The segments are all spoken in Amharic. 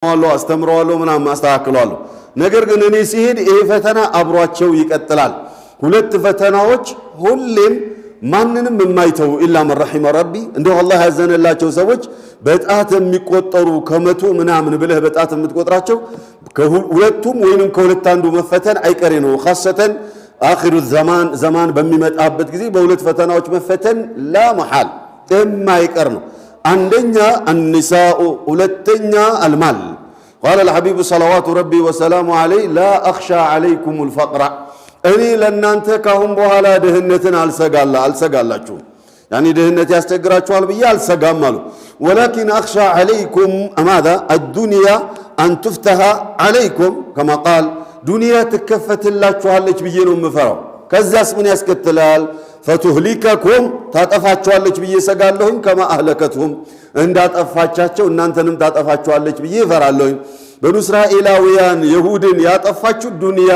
والله استمر والله منام استاكل والله ነገር ግን እኔ ሲሄድ ይሄ ፈተና አብሯቸው ይቀጥላል ሁለት ፈተናዎች ሁሌም ማንንም የማይተው ኢላ መን ረሂመ ረቢ እንደው አላህ ያዘነላቸው ሰዎች በጣት የሚቆጠሩ ከመቶ ምናምን ብለህ በጣት የምትቆጥራቸው ሁለቱም ወይንም ከሁለት አንዱ መፈተን አይቀሬ ነው خاصተን አኺሩ ዘማን በሚመጣበት ጊዜ በሁለት ፈተናዎች መፈተን لا محال የማይቀር ነው አንደኛ النساء ሁለተኛ المال قال الحبيب صلوات ربي وسلامه عليه لا أخشى عليكم الفقر أني لنانت كهم بوهلا دهنتنا ألسقالاتشو يعني دهنتي أستقراتشو البيا ألسقامالو ولكن أخشى عليكم ماذا الدنيا أن تفتح عليكم كما قال دنيا تكفت اللاتشو هالج بيينهم مفرو كزاس من يسكتلال فتهلككم تاتفاتشو هالج بيي سقالهم كما أهلكتهم عند أتفاتشو እናንተንም ታጠፋቸዋለች ብዬ ፈራለሁ በኑ እስራኤላውያን ይሁድን ያጠፋችው ዱንያ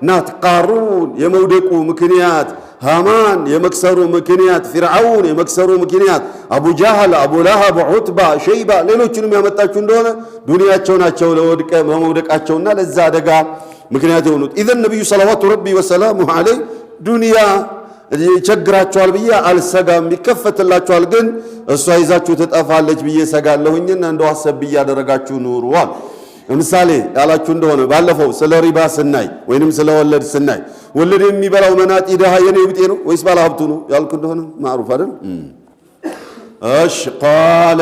ናት ቃሩን የመውደቁ ምክንያት ሃማን የመክሰሩ ምክንያት ፊርዓውን የመክሰሩ ምክንያት አቡ ጃህል አቡ ለሃብ ዑትባ ሸይባ ሌሎችንም ያመጣችው እንደሆነ ዱንያቸው ናቸው ለወድቀ መውደቃቸውና ለዛ አደጋ ምክንያት የሆኑት ኢዘን ነብዩ ሰለላሁ ዐለይሂ ወሰለም ዐለይ ዱንያ ይቸግራቸዋል ብዬ አልሰጋም ይከፈትላቸዋል ግን እሷ ይዛችሁ ተጣፋለች ብዬ ሰጋለሁኝና እንደው አሰብ ያደረጋችሁ ኑሩዋል ለምሳሌ ያላችሁ እንደሆነ ባለፈው ስለ ሪባ ስናይ ወይንም ስለ ወለድ ስናይ ወለድ የሚበላው መናጢ ደሃ የኔ ብጤ ነው ወይስ ባለ ሀብቱ ነው ያልኩ እንደሆነ ማሩፍ አይደል እሺ قال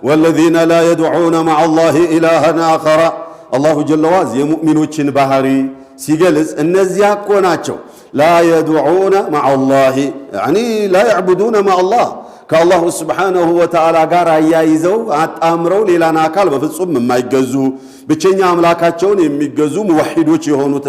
والذين لا يدعون مع الله إلها آخر الله جل وعز የሙእሚኖችን ባህሪ ሲገልጽ እነዚያ እኮ ናቸው لا يدعون مع الله يعني لا يعبدون مع الله كالله سبحانه وتعالى ጋር አያይዘው አጣምረው ሌላን አካል በፍጹም የማይገዙ ብቸኛ አምላካቸውን የሚገዙ ሙወሂዶች የሆኑት